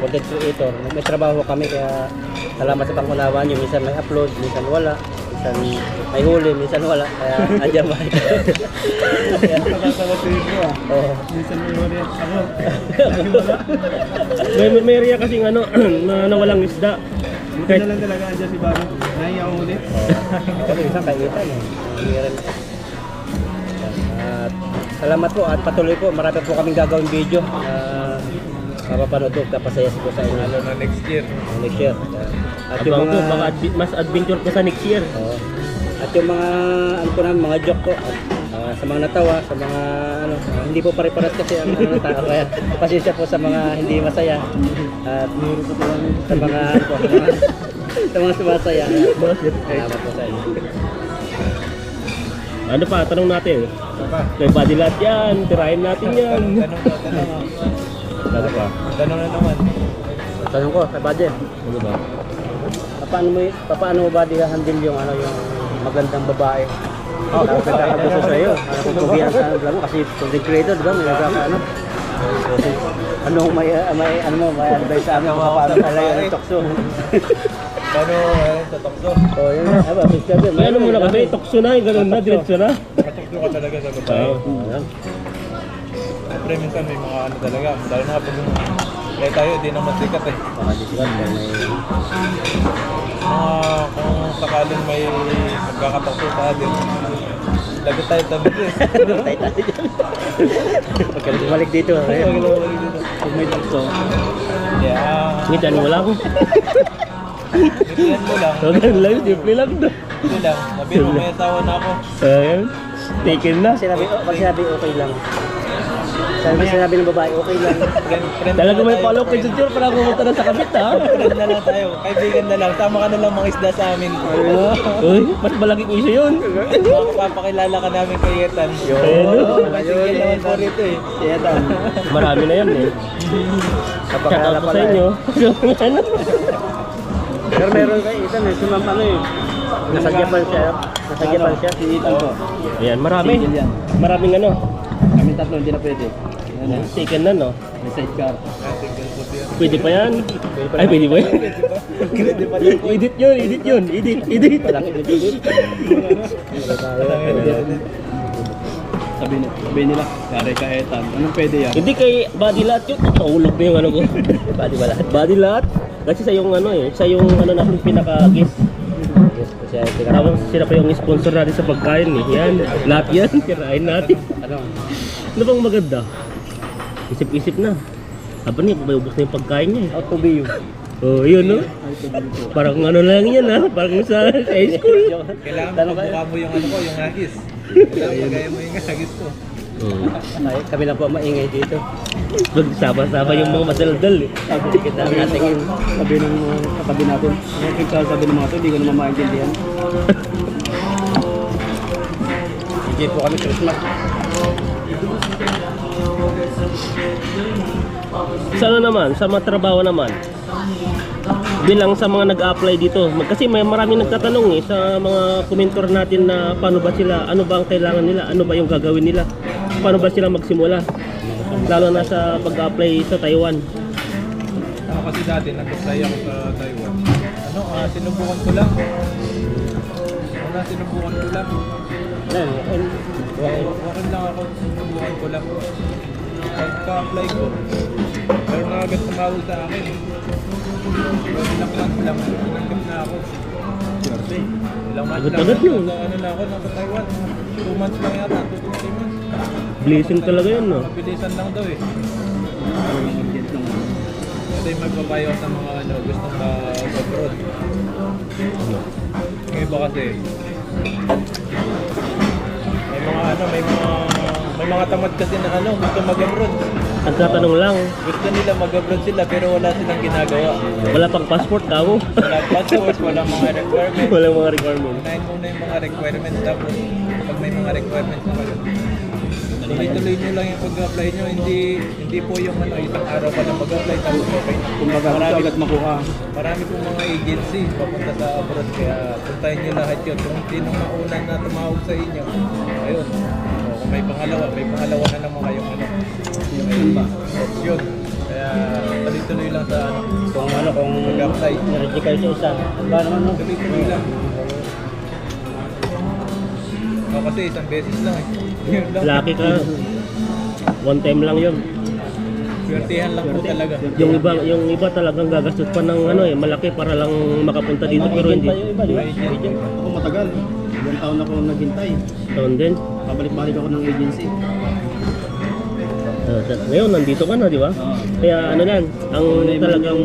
content creator. May trabaho kami, kaya salamat sa pangunawa nyo. Minsan may upload, minsan wala. Minsan may huli, minsan wala. Kaya andyan ba? Oo. Minsan may wala ako. May area kasing ano, na walang isda. Buti na lang talaga andyan si Bano. Nahiya ako ulit. Ako minsan kaitan eh. Meron. At salamat po at patuloy po. Marami po kaming gagawin video na mapapanood po. Kapasaya po sa inyo. Ano na next year. Next year. At yung Abang mga... ko, baka mas adventure ko sa next year. Oo. At yung mga ano po namin, mga joke po sa mga natawa, sa mga hindi po pare-pares kasi ang mga tao, kaya pasensya po sa mga hindi masaya at sa mga sa mga sumasaya. Salamat po sa inyo. Ano pa, tanong natin. Apa? May body lot yan, tirahin natin yan. Tanong. Ano pa? Tanong na naman. Tanong ko kay Badje. Ano ba? Paano mo ba handle yung yung magandang babae? Tapos nagkakagusto sa iyo. Kung pugihan sa vlog mo kasi content creator, di ba? May nagkakaano. May advice sa amin kung paano talaga ng tokso. Paano sa tokso? Oh, yun na. Subscribe. May ano muna kami, tokso na, ganun na, diretso na. Katokso ka talaga sa babae. Siyempre minsan may mga ano talaga. Lalo na kapag kaya tayo, di naman sikat eh. Baka di sikat, may... Kung sakaling may magkakatokso sa atin, lagot tayo tabi eh. Pagkalit bumalik dito. Kung may takso, Yeah. Ngitan mo lang. Bigyan mo lang. So, ganun lang, simple lang to. Hindi lang. Sabi mo, may asawa na ako. Ayan, taken na. Pag sinabi okay lang. Sinabi ng babae, okay lang. Talaga may follow kay Junior para pumunta na sa kabit ha. Friend na lang tayo. Kaibigan na lang. Sama ka na lang mga isda sa amin. Uy, mas malaking issue yun. Makapapakilala ka namin kay Yetan. Ayun. Sige naman po rito eh. Yetan. Marami na yan eh. Kapakilala Shoutout po pala sa inyo. Ano? Pero meron kay Ethan eh, sumam nasa Japan siya. Nasa Japan siya. si Ethan po. Ayan, marami. Single yan. Maraming ano. Kami tatlo, hindi na pwede. Yan, Taken na no. may sidecar. Pwede pa yan. Ay, pwede ba yan? Edit yun, edit yun. Edit. Sabi nila, yari ka Ethan. Anong pwede yan? Hindi kay body lot yun. Nahulog na yung ano ko. Badi ba lahat? Body lot. Kasi sa yung ano eh. Sa yung ano natin pinaka-guest. Yes, kasi ay Tapos sila pa yung sponsor natin sa pagkain eh. Yan. Lahat yan. Kirain natin. Ano bang maganda? Isip-isip na. Aba niya, pabayubos na yung pagkain niya eh. Out to be you. Oh, yun no? Parang ano lang yan ha? Parang sa high school. Kailangan pagbuka mo yung ano ko, yung hagis. Kailangan pagaya mo yung hagis ko. Ay, kami lang po maingay dito. Magsama-sama yung mga madaldal eh. Kita natin Sabi ng katabi natin. Sabi ng mga ito, hindi ko naman maintindihan. Sige po kami Christmas. Sa ano naman? Sa mga trabaho naman? Bilang sa mga nag-apply dito. Kasi may maraming nagtatanong eh sa mga komentor natin na paano ba sila, ano ba ang kailangan nila, ano ba yung gagawin nila, paano ba sila magsimula. Lalo na sa pag-apply sa Taiwan. Ako kasi dati nag-apply ako sa Taiwan. Sinubukan ko lang. Sinubukan ko lang. Wakil lang ako, sinubukan ko lang. Pagka-apply ko, pero na agad tumawag sa akin. Pero ilang months lang, tinanggap na ako. Ilang months lang, Agad-agad yun. ano na ako, nasa Taiwan. 2 months lang yata, 2 to 3 months. Blessing talaga yun no? Mabilisan lang daw eh. Kasi magpapayo sa mga gustong mag-abroad. Yung iba kasi, may mga tamad kasi na gusto mag-abroad. Ang tatanong lang, Gusto nila mag-abroad sila pero wala silang ginagawa. wala pang passport kamo. Wala passport, wala mga requirements. Walang mga requirements. Unahin muna yung mga requirements tapos pag may mga requirements na kayo, Tuloy-tuloy nyo lang yung pag-apply nyo. Hindi po yung isang araw pa lang mag-apply tapos okay na. Kumbaga, gusto agad makuha. Marami pong mga agency papunta sa abroad kaya puntahin nyo lahat yun. Kung sino mauna na tumawag sa inyo, ayun. O, kung may pangalawa na naman kayong Yung ba? option. Kaya tuloy-tuloy lang sa Kung mag-apply. ready kayo sa isa, ba naman no? Tuloy-tuloy lang. O, kasi isang beses lang eh. Yun lang. Lucky ka. One time lang yun. Swertihan lang po talaga. Yung iba talagang gagastos pa ng malaki para lang makapunta dito pero hindi. Yung iba, di ba? Ako matagal. Ilang taon ako naghintay. Taon din. Pabalik-balik ako ng agency. Ngayon nandito ka na, di ba? Kaya yan, ang talagang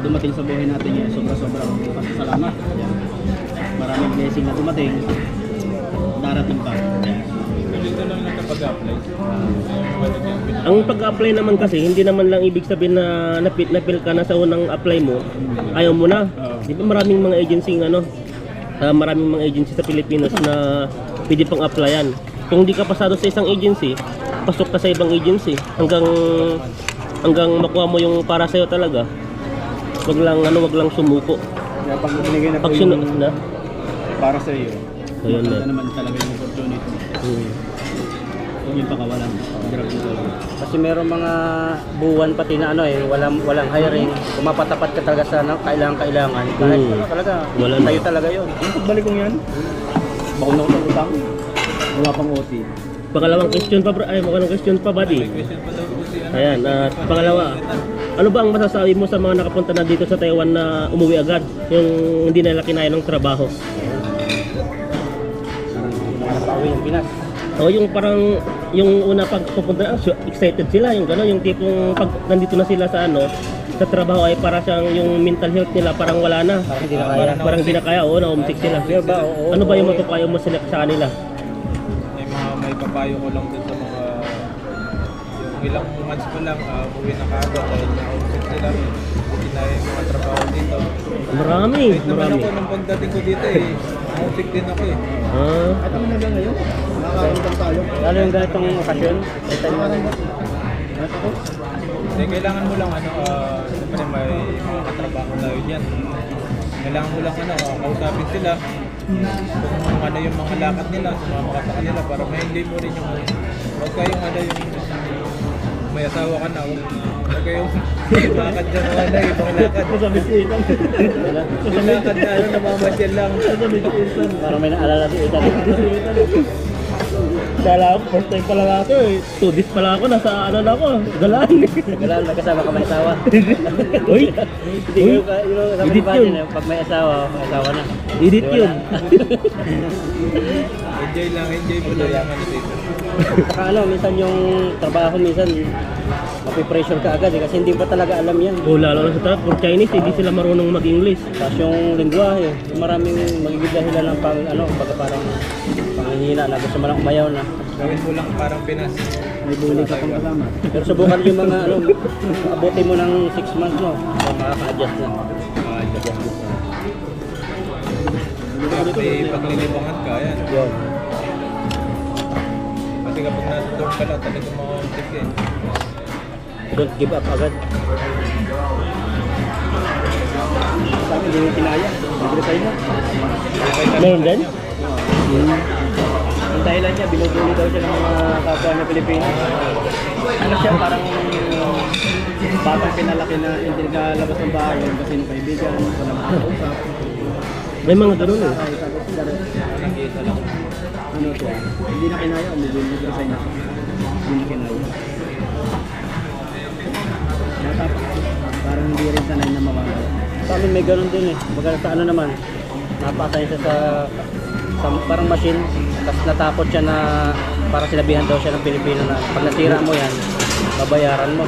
dumating sa buhay natin yun, sobra-sobra akong pasasalamat. Yan. Maraming blessing na dumating. Darating pa. Dito lang nakapag-apply. ang pag-apply naman kasi hindi naman lang ibig sabihin na napil ka na sa unang apply mo, ayaw mo na. Di ba maraming mga agency maraming mga agency sa Pilipinas na pwede pang applyan. Kung di ka pasado sa isang agency, pasok ka sa ibang agency hanggang makuha mo yung para sa'yo talaga. Wag lang sumuko. Kaya pag binigay na po Pag yung na, para sa iyo, ayun maganda na. naman talaga yung opportunity. Huwag yung pakawalan. Grab na talaga. Kasi meron mga buwan pati na walang hiring, pumapatapat ka talaga sa kailangan. Kahit talaga, Wala na. tayo talaga yun. Yung pagbalik kong yan, bako na ako ng utang. Wala pang OT. Pangalawang question pa, magandang question pa, buddy. Question pa daw po si Ayan, at pangalawa, ano ba ang masasabi mo sa mga nakapunta na dito sa Taiwan na umuwi agad? Yung hindi nila kinaya ng trabaho? Napauwi yung Pinas. O yung parang, yung una pag pupunta, excited sila, yung gano'n, yung tipong pag nandito na sila sa sa trabaho ay para siyang yung mental health nila parang wala na. Parang hindi na kaya. Parang hindi na kaya, na-homesick sila. Ano ba yung mapapayo mo sa kanila? may papayo ko lang dun sa mga yung ilang months pa lang uwi na kaagad dahil na-homesick sila. Hindi na yung mga trabaho dito. Marami. Kahit naman ako nung pagdating ko dito homesick din ako eh. At ang hanggang ngayon, nakakautang tayo. Lalo yung ganitong okasyon, may time na rin. Hindi, kailangan mo lang siyempre may mga katrabaho tayo dyan. Kailangan mo lang kausapin sila kung yung mga lakad nila, sumama ka sa kanila para ma-enjoy mo rin yung huwag kayong yung may asawa ka na, huwag kayong lakad dyan ibang lakad. Yung lakad na namamasyal lang. Parang may naalala si Ethan. Kala ko, first time pa lang ako eh. 2 days pa lang ako, nasa na ako, galaan. Galaan, magkasama ka may asawa. Uy! Hindi ko sabi ni Edit Buddy yun. na pag may asawa na. Edit Di yun. Enjoy mo lang yung dito. Saka minsan yung trabaho, minsan mapipressure ka agad kasi hindi pa talaga alam yan. O lalo na sa trap, for Chinese, hindi sila marunong mag-English. Tapos yung lingwahe, maraming magiging dahilan ng baga parang panghihina na gusto mo lang umayaw na. Gawin mo lang parang Pinas. May bulig ka pang kasama. Pero subukan yung mga abuti mo ng 6 months no, makaka-adjust na. May paglilibangan ka, yan. Yun. Kasi kapag nasa dorm ka lang, talagang ma-homesick eh. Don't give up agad. Sa akin, hindi mo kinaya. Nag-resign na. Meron din? Ang dahilan niya, binubuli daw siya ng mga kapwa niya Pilipinas. Ano siya, parang batang pinalaki na hindi nakalabas ng bahay kasi ng kaibigan, wala makakausap. May mga ganun eh. Tapos Nakita lang. ano siya, hindi na kinaya, nag-resign na siya. Hindi na kinaya. Natapos, parang hindi rin sanay na mawala. Sa amin may ganun din eh. Baga sa naman, napatay siya sa parang machine. Tapos natakot siya na para sinabihan daw siya ng Pilipino na pag nasira mo yan, babayaran mo.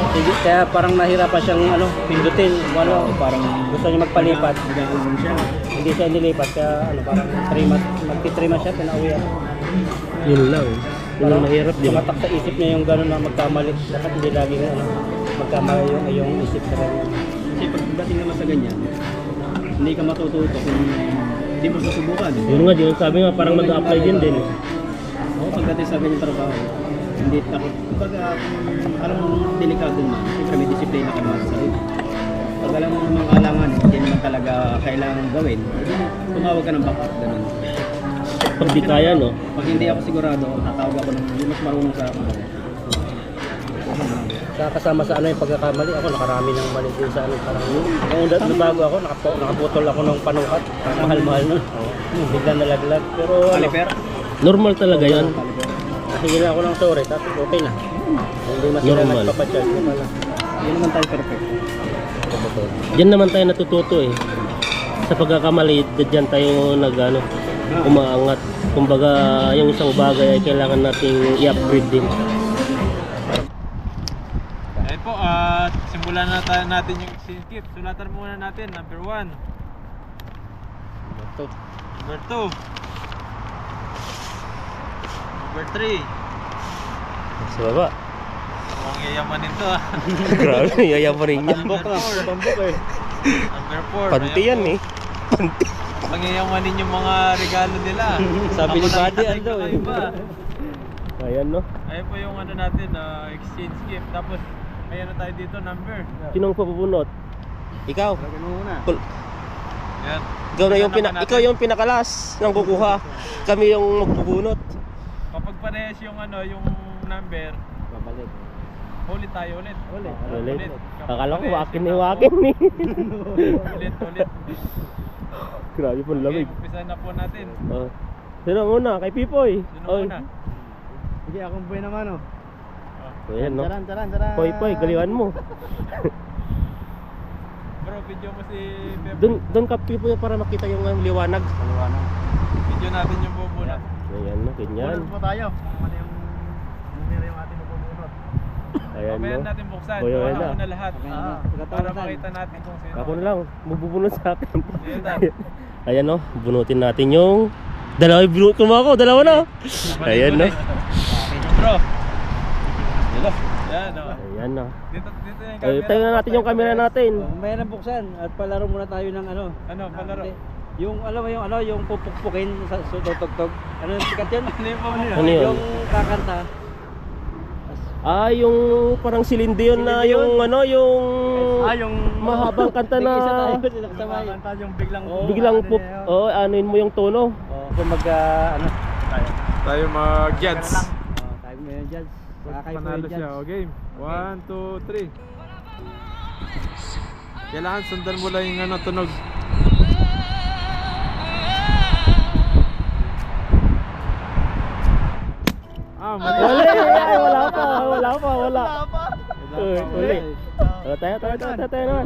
Sige, kaya parang nahirapan siyang pindutin. Parang Gusto niya magpalipat. nag-aulong siya. Hindi siya nilipat kaya parang 3 months, magti-3 months siya, pinauwi ako. Yun lang. Yun ang mahirap, di ba? Tumatak sa isip niya yung gano'n na magkamali. Dapat hindi laging magkamali yung isip sa kanya. Kasi pagdating naman sa ganyan, hindi ka matututo kung hindi mo susubukan. Yun nga, yun sabi nga, parang mag-apply din. Oo, pag pagdating sa ganyan trabaho, hindi takot. Kumbaga, alam mo, delikado man. Siyempre may disiplina ka naman sa sarili. Pag alam mo namang kalangan, hindi naman talaga kailangan gawin, tumawag ka ng backup, ganun. Pag di kaya, no? Pag hindi ako sigurado, tatawag ako ng mas marunong sa akin. Kasama sa ano yung pagkakamali, ako nakarami ng mali din sa ano, parang yung bago ako, nakaputol ako ng panukat, mahal-mahal nun. Bigla nalaglag, pero ano, Caliper? Normal talaga yan. nahingi ako ng sorry, tapos okay na. Hindi masira Normal. nagpapacharge ko pala. Yun naman tayo perfect. Diyan naman tayo natututo eh. Sa pagkakamali, diyan tayo nag-ano, umaangat. Kumbaga, yung isang bagay ay kailangan nating i-upgrade din. Ayun po, at simulan na natin yung exchange gift. Sulatan muna natin, number 1. Number 2. Number 3. Sa baba. Mukhang yayamanin to ah. Grabe, yayaman niya. Number 4. Number 4. Panti yan eh. Panti. Pangyayamanin yung mga regalo nila. Sabi ni Ako Buddy, nakita ano daw ko eh. iba. Ayan no. Ayun po yung ano natin, exchange gift. Tapos, may ano tayo dito, number. Sinong papubunot? Ikaw. Lagyan mo muna. Yan. Ikaw yung pinakalas ng kukuha. Kami yung magbubunot. Kapag parehas yung ano, yung number, Babalik. ulit tayo ulit. Ulit. Kapag Akala ko parehas wakin yung ni number, wakin ni. Ulit. Grabe po Okay, lamig. umpisa na po natin. Oh. Sino muna? Kay Pipoy. Sino Oy. muna? Sige, akong buhay naman oh. So, ayan no. Taran. Poy, galiwan mo. Bro, video mo si Pep. Doon ka Pipoy para makita yung liwanag. Video natin yung bubunot. Ayan no, ganyan. Bunot po tayo. Mali yung numero yung ating mabubunot. Ayan Mamaya no. natin buksan. Oy, Kuha ayan na. na lahat. Para makita natin kung sino. Ako na lang, bubunot sa akin. Ayan na. Ayan no, bunutin natin yung dalawa dalawa na. Ayan no. Bro. Yan o. Ayan no. Dito yung Ay, tayo na natin yung camera natin. May buksan at palaro muna tayo ng ano. Ano, palaro. Yung alam mo yung ano, yung pupukpukin sa tutugtog. Ano yung sikat yun? Ano yung bubunot? Ano yun? Yung kakanta. Ah, yung parang silindi yun na yung ano, yung yung mahabang kanta na Isa tayo sinakasabay. Kanta yung biglang biglang pop, oh, anuin mo yung tono. Kung mag ano. Tayo mag-judge. Tayo mo yan dyan. Kakay po Panalo yan siya. dyan. O game. 1, 2, 3. Kailangan sundan mo lang yung ano, tunog. Mali. Ay, wala pa. Uli. Tayo naman.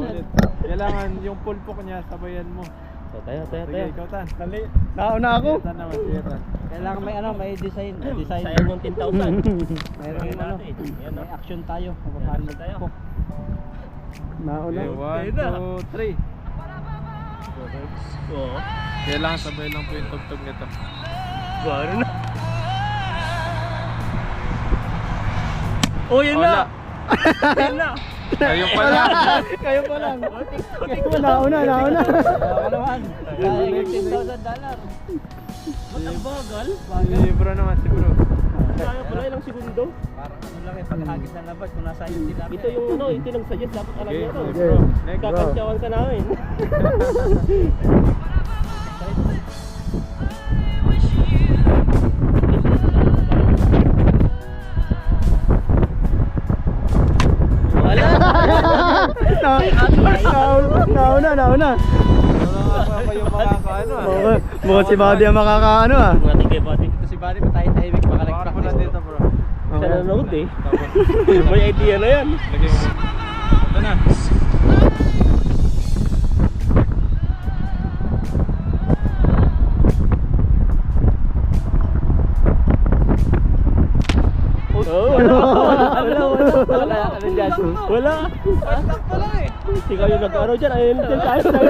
Kailangan yung pulpok niya, sabayan mo. Tayo. Sige, ikaw tan. Dali. Nauna ako. Tan naman, sige tan. Kailangan may ano, may design. Design. Sayang yung 10,000. Mayroon yung ano. May action tayo. Kung paano tayo. Nauna. Okay, 1, 2, 3. Oo. Kailangan sabay lang po yung tugtog nito. Baro na. Oh, yun na. Yun na. Ayun pala. Kayo pa lang. Nauna. Kalaman. $10,000. Ang bagal. Si bro naman, si bro. Kaya pala ilang segundo. Parang ano lang yung paghagis ng labas kung nasa yung sila. Ito yung ano, ito nag-suggest. Dapat alam Okay, niya to. si bro. Next. Kakantyawan ka namin. Wala. Nauna. Wala pa yung makakaano ah. Mukhang si Buddy ang makakaano ah. Mga tigay pati. Ito si Barry, patahit-tahimik Baka po makalagprak. na dito bro. Siya nanonood eh. Tapos, May idea na yan. lagay mo. Ito na. Oh, wala. Ano dyan? Wala. Sakto lang eh. Ikaw yung nag-ano dyan. Ayun dyan tayo. Sakto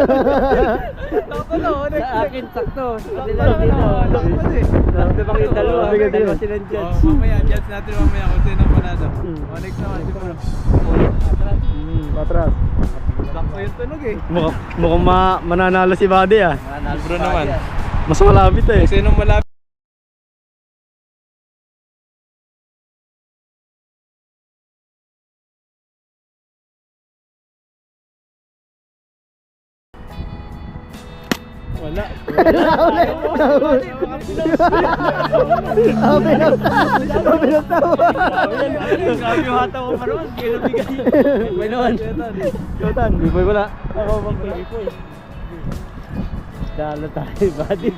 lang. Oh, next. Sa akin, sakto. Sa kanila, Sakto dito. lang. Sakto din. Sakto bang yung dalawa? Sige. Dalawa sila dyan. Mamaya, judge natin mamaya kung sino panalo. Next naman, si bro. Patras. Sakto yung tunog eh. Mukhang mananalo si Buddy ah. Bro naman. Mas malapit eh. Kung sino malapit. Wala. Grabe yung hata mo pa naman. Kaya nabigay. May noon. Jotan, biboy wala. Ako mag-biboy. Dalo tayo, buddy.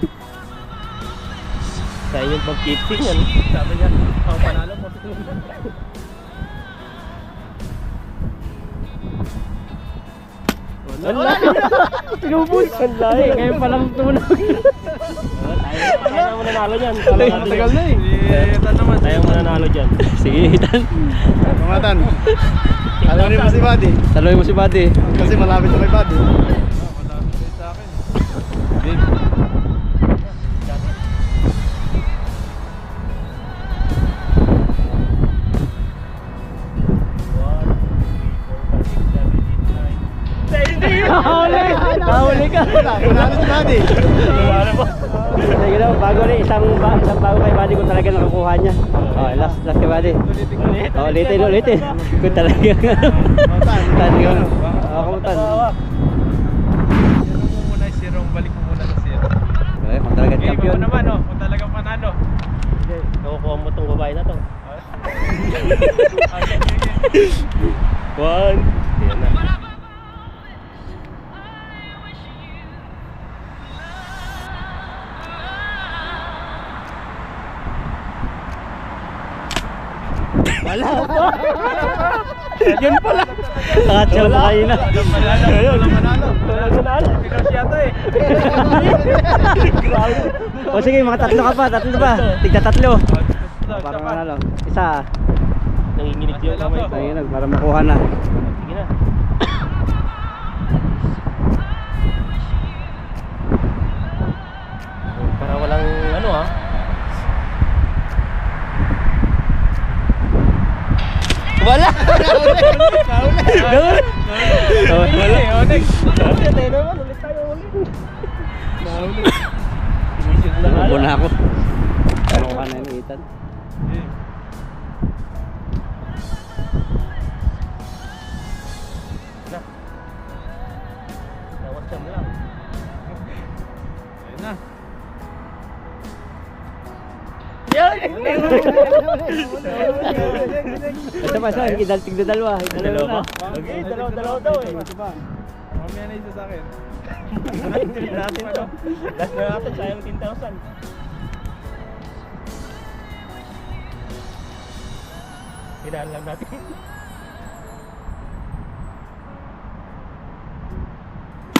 Sa inyong pag-keeping yan. Sabi niya, ako panalo mo. Wala! Pinubos! Wala eh! Ngayon palang tumunog. Tayo mo nanalo dyan. Matagal na eh. Tayo mo nanalo dyan. Sige, Itan. Pangatan. Alamin mo si Buddy. Taluin mo si Buddy. Kasi malapit na kay Buddy. Nahuli ka. Panalo si Buddy. Sige daw, bago rin. Isang bago kay Buddy kung talaga nakukuha niya. Oh, last kay Buddy. Oh, ulitin. Kung talaga. Tan yun. Kamutan. Muna si Rong, balik mo muna sa zero. Okay, kung talaga Okay, champion. iba mo naman oh, kung talagang panalo. Nakukuha mo itong babae na to. One. Yan na. Wala pa. Yun pala. Nakachal pa kayo na. Walang panalo. Ikaw siya to eh. O sige, mga tatlo ka pa. Tatlo pa. Tigda tatlo. Para manalo. Isa. Nanginginig yung kamay ko. Ayun, para makuha na. Sige na. Para walang ano ah. Wala. Gawin. Wala. Ulit tayo ulit. Ubo na ako. Makuha na yung Ethan. Tawas siya mo lang. Ayun na. Isa pa siya, tigda dalawa. Dalawa pa? Okay, dalawa daw eh. Mamaya na isa sa akin. Tuloy natin to. Last na natin, sayang 10,000. Hinaan lang natin.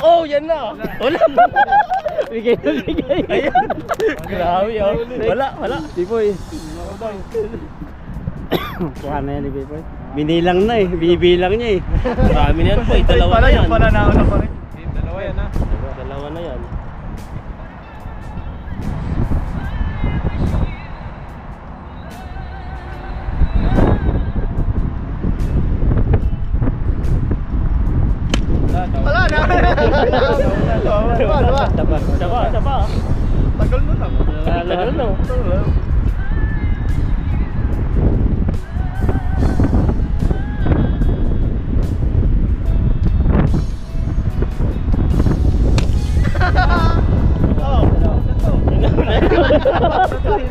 Oh, yan na! Wala! Bigay na bigay. Ayan! Grabe oh! Wala! Pipoy. Kuha na yan ni Pipoy. Binilang na eh. Binibilang niya eh. Marami na yan po, dalawa na yan. nauna pa rin. Dalawa yan ha. Dalawa na yan. Wala na. Saba. Tagal mo lang. Tagal na.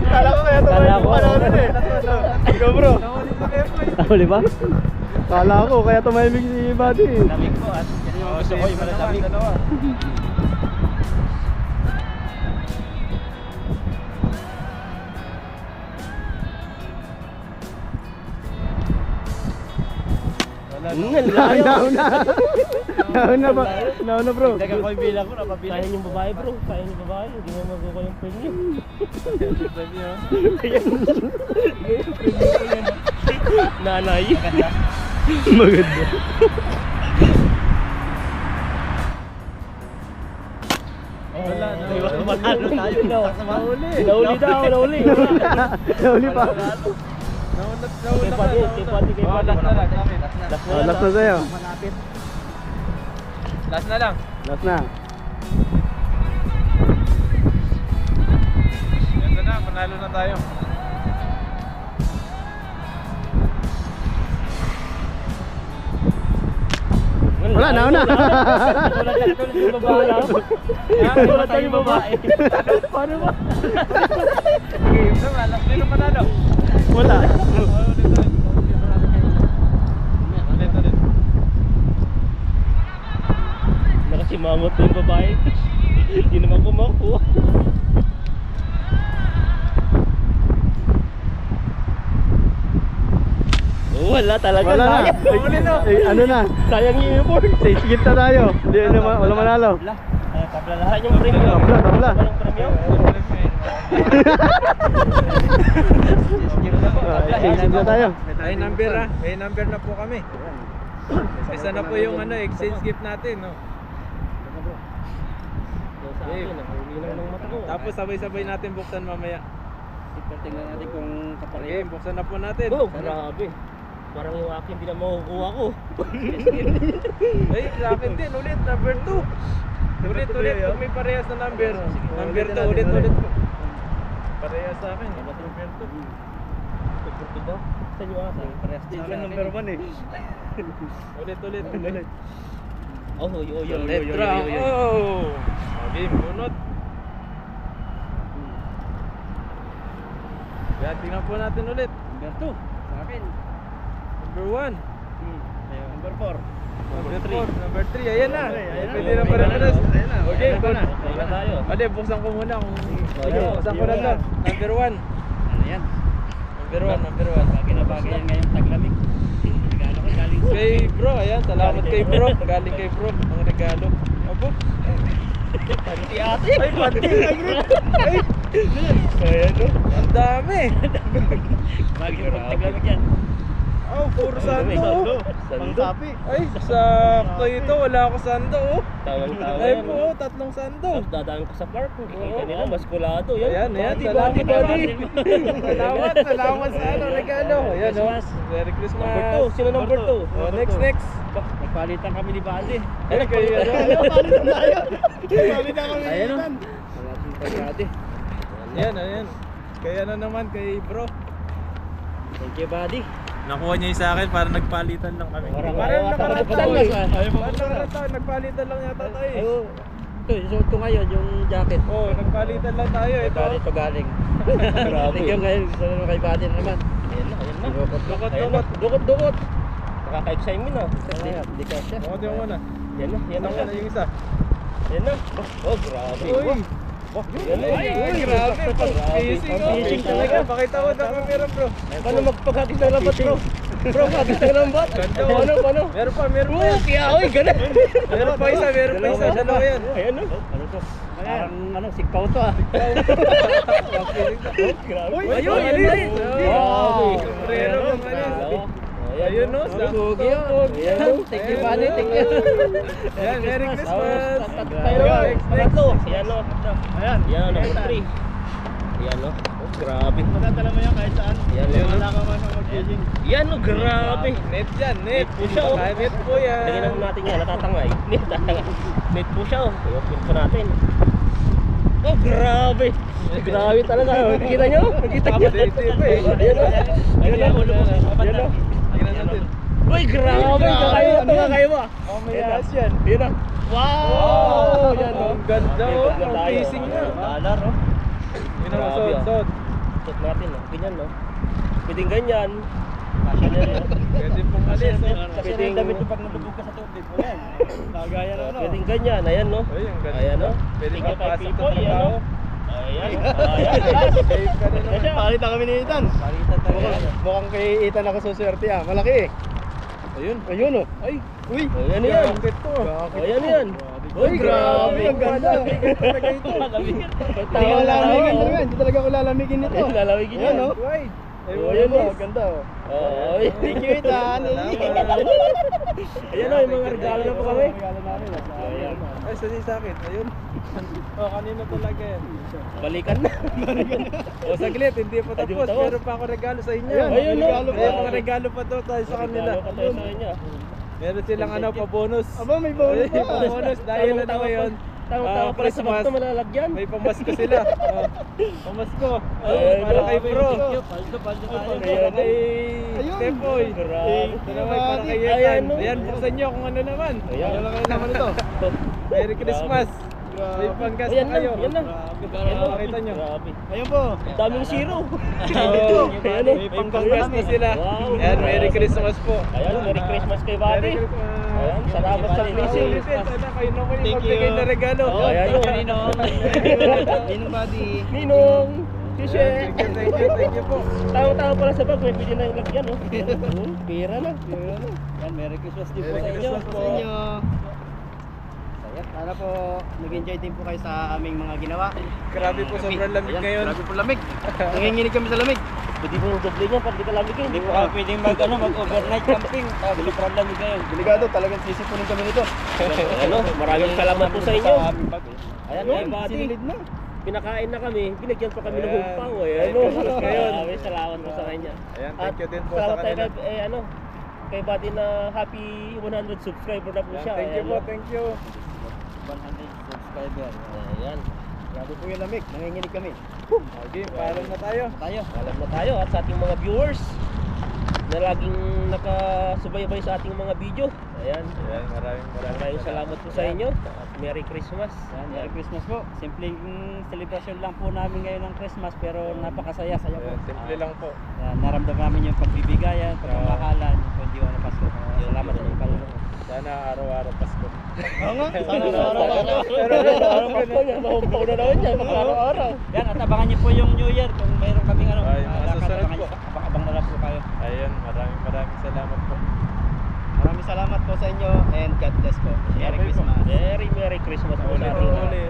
Kala ko kaya Kala ko. Ikaw bro. Nahuli ba? Kala ko kaya tumahimik si Buddy. Lamig ko at yan yung gusto ko, yung malamig. Dalawa. Nauna bro. Dagang ko yung bilang ko, napabili. Kaya yung babae bro, kaya yung babae. Hindi mo magkukuha yung premyo. Nanay. Maganda. Wala, manalo tayo. Nauli daw. Nahuli pa. Kay Pati. Last na lang. Last na sa'yo. Last na lang. Last na. Ganda na, panalo na tayo. Wala. Wala, nauna. Tulad tayo yung babae. Paano ba? Game naman, sino manalo? Wala. Ulit. Nakasimangot na yung babae. Hindi naman kumakuha. Wala talaga. Wala na. Ano na? Sayang yung uniform. Skip na tayo. Hindi naman, wala manalo. Tablalahan yung premium. Tabla. Walang premium. Skip na tayo. May number may number na po kami. Isa na po yung exchange gift natin, no? Tapos sabay-sabay natin buksan mamaya. Tingnan natin kung Okay, buksan na po natin. Oh, grabe. Parang yung akin hindi na makukuha ko. Ay, sa akin din, ulit, number 2. Ulit, kung may parehas na number. Number 2, ulit po. Parehas sa akin, number 2. Ito daw. Saan yung akin? Parehas din. Sa akin number 1 eh. Ulit. Oh, yo. Letra, oh! Okay, bunot. Yan, tingnan po natin ulit. number 2 sa akin. Number 1. Number 4. Number 3. Number 3, ayan na. Pwede na para nanas. Okay, Tayo na tayo. Ade, buksan ko muna kung Ayun. buksan ko na to. Number 1. Ano yan? Number 1. Bagay na bagay yan ngayong taglamig. Regalo ko galing sa Kay bro, ayan, salamat kay bro. Galing kay bro, ang regalo. Abo. Panty ate. Ay, pati. Ay, Ayan no. ang dami. bagay na taglamig yan. Oh, puro sando. Sando. Ay, sakto ito. Wala ako sando, oh. Tawang-tawa Ay yan. po, tatlong sando. Tapos dadaan ko sa park. Kikita nila, maskulado. Ayan, salamat buddy. Salamat sa regalo. Ayan, oh. Merry Christmas. Number 2. Sino number 2? Oh, next. Nagpalitan kami ni Bali. Ay, kayo Ayan o. Ayan. Kaya na naman kay bro. Thank you, buddy. Nakuha niya yung sa akin para nagpalitan lang kami. Parang nakaratan lang. Parang nagpalitan lang yata tayo eh. Ayun. Ito, isuot ko ngayon yung jacket. Oo, nagpalitan lang tayo. Ito. Bali ito galing. Thank you ngayon. Gusto naman kay buddy na naman. Ayan na. Dukot. Nakaka-excitement ah. Hindi ka siya. Dukot yung muna. Yan na siya. Yung isa. Yan na. Oh, grabe. Uy. Yan na. Uy, grabe. Pang-fishing. Pang-fishing talaga. Pakita mo na camera bro. Paano magpaghatid ng lambat bro? Bro, hatid ng lambat. Ganda, Paano? Meron pa. Oh, kaya oy, ganun. Meron pa isa. Dalawa yan. Ayan no. Ano to? Parang sigpaw to ah. Grabe. Ayun, alis. Grabe. Sombrero ng alis. Ayun no. Pogi yun. Thank you, buddy. Thank you. Ayan, Merry Christmas. Tayo. Tatlo. Ayan no. Ayan. Yan, number 3. Ayan no. Oh, grabe. Madadala mo yan kahit saan. Ayan no. Wala ka man mag-fishing. Yan no, grabe. Net yan, net. po siya, oh. Net po yan. Lagyan lang natin yan, natatangay. Net po siya oh. I-open po natin. Oh, grabe. Grabe talaga. Nakita nyo? Nakita nyo? Ayan o. Ayan o. Tingnan natin. Uy, grabe. Kakaya mo ah. Oh, may gas yan. Ayan o. Wow! Yan o. Ang ganda oh. Ikot na Ang tayo. fishing na. Dollar o. Yun ang Grabe, ah. sod. Ikot natin o. Ganyan no. Pwedeng ganyan. Kasya na rin. Pwede pong alis oh. Pwedeng damit pag nalubog ka sa tubig mo yan. Kagaya na ano. Pwedeng ganyan. Ayan no. Ay, ang ganda. Ayan o. Pwede Thank you kay mapasok Pipoy, sa ayan trabaho. o. Ayan. Ayan. Save ka na naman. Pakita kami ni Ethan. Palitan tayo. Mukhang kay Ethan ako suswerte ah. Malaki eh. Ayun. Ayun oh. Ay, Uy. Ayan yan. jacket to. Ayan yan. Uy, grabe. Ang ganda. Hindi ko lalamigin talaga. Hindi talaga ako lalamigin nito. Lalawigin Ayan yan. oh. Wait. Ayan oh. oh. Ganda oh. Ay. Thank you Ethan. Ayan o, yung mga regalo na po kami. Regalo namin. Ayan. Ay, sa akin. Ayun. Oh, kanina talaga yan. Balikan na. O, saglit. Hindi pa Hindi tapos. pa tapos. Meron pa ako regalo sa inyo. Ayan, Ayun, no? regalo pa. May mga regalo pa to tayo sa kanila. Regalo ka tayo sa kanya. Meron silang pa bonus. Aba, may bonus Ay, pa. pa bonus. Dahil ano ngayon. Tama-tama pala sa Christmas. bakto malalagyan. May pamasko sila. Pamasko. Ayan, Para kay bro. Paldo tayo. Para kay Ayun. Tepoy. Grabe. Ito naman para kay Ayan, Yetan. no? Ayan, buksan nyo kung ano naman. Ayan. Ano naman ito? Merry Christmas. May panggas Ayan na kayo. lang, yan lang. Ayan lang. Makita nyo. Grabe. Ayun po. Daming zero. Oh, Ayan, oh. may panggas na sila. Wow. Ayan, Merry Christmas po. Ayan, Merry Christmas kay Merry Buddy. Christmas. Ayan, salamat sa blessing. Sana kayo naman yung magbigay na regalo. Oh, ayan, oh. Ninong Buddy. Ninong. Ayan, Sishe. thank you po. Tao-tao pala sa bag, may pili na yung lagyan, oh. Pira na. Yan, Merry Christmas din po Merry sa inyo. Christmas po. Sa inyo. Sana po nag-enjoy din po kayo sa aming mga ginawa. Grabe po, sobrang lamig Ayan, ngayon. Grabe po lamig. Nanginginig kami sa lamig. Pwede mo yung doble niya para di ka lamigin. Hindi po kami pwedeng mag-overnight camping. Sobrang lamig ngayon. Delikado, talagang sisipunin kami nito. Ano, maraming salamat po sa inyo. Ayan, Ay, oh. Buddy. Sinilid na. Pinakain na kami, binigyan pa kami ng Ayan. humpaw. Ayan, Merry oh. Christmas ngayon. Grabe, salamat po sa kanya. Ayan, At thank you din po sa salamat tayo kanila. kay, ano, kay Buddy na happy 100 subscriber na po Ayan, siya. thank you Ayan, po, oh. thank you. 100 subscriber. Ayan. Grabe po yung lamig. Nanginginig kami. Okay, paalam na tayo. Tayo. Alam na tayo at sa ating mga viewers na laging nakasubaybay sa ating mga video. Ayan. Ayan, Maraming salamat po sa inyo at Merry Christmas. Yan, Merry Christmas po. Simpleng celebration lang po namin ngayon ng Christmas pero napakasaya-saya po. Ayan, simple lang po. Yan, naramdaman namin yung pagbibigayan, pagmamahalan, yung hindi na Pasko. Salamat sa inyong Panginoon. Sana araw-araw Pasko. Oo nga. Sana sa araw-araw. Pero Pasko niya, mahumpaw na naman niya, mga araw-araw. Yan, at abangan niyo po yung New Year kung mayroon kaming ano. Ay, mga lakad, susunod abangan po. niyo. Abang na lang po kayo. Ayun, maraming salamat po. Maraming salamat po sa inyo and God bless po. Merry Okay po. Christmas. Merry Christmas po sa ating lahat. Ulit.